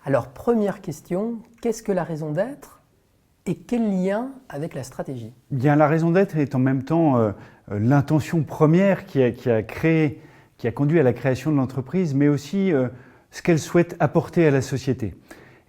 Alors, première question, qu'est-ce que la raison d'être et quel lien avec la stratégie? Bien, la raison d'être est en même temps l'intention première qui a conduit à la création de l'entreprise, mais aussi ce qu'elle souhaite apporter à la société.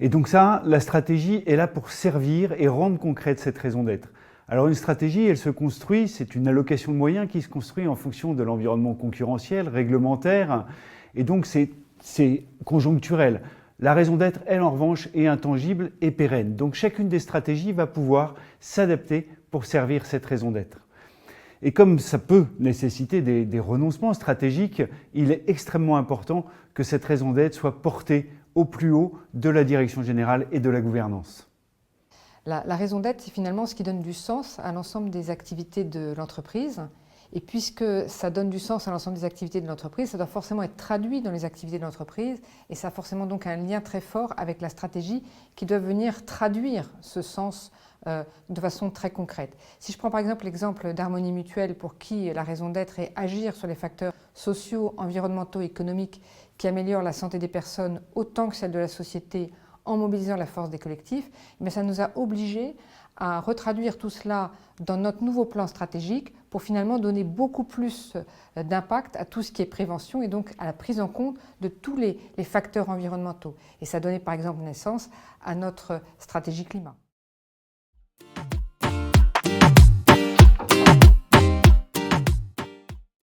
Et donc ça, la stratégie est là pour servir et rendre concrète cette raison d'être. Alors une stratégie, elle se construit, c'est une allocation de moyens qui se construit en fonction de l'environnement concurrentiel, réglementaire, et donc c'est conjoncturel. La raison d'être, elle en revanche, est intangible et pérenne. Donc chacune des stratégies va pouvoir s'adapter pour servir cette raison d'être. Et comme ça peut nécessiter des renoncements stratégiques, il est extrêmement important que cette raison d'être soit portée au plus haut de la direction générale et de la gouvernance. La raison d'être, c'est finalement ce qui donne du sens à l'ensemble des activités de l'entreprise. Et puisque ça donne du sens à l'ensemble des activités de l'entreprise, ça doit forcément être traduit dans les activités de l'entreprise. Et ça a forcément donc un lien très fort avec la stratégie qui doit venir traduire ce sens de façon très concrète. Si je prends par exemple l'exemple d'Harmonie Mutuelle, pour qui la raison d'être est agir sur les facteurs sociaux, environnementaux, économiques qui améliorent la santé des personnes autant que celle de la société en mobilisant la force des collectifs, mais ça nous a obligés à retraduire tout cela dans notre nouveau plan stratégique pour finalement donner beaucoup plus d'impact à tout ce qui est prévention et donc à la prise en compte de tous les facteurs environnementaux. Et ça a donné par exemple naissance à notre stratégie climat.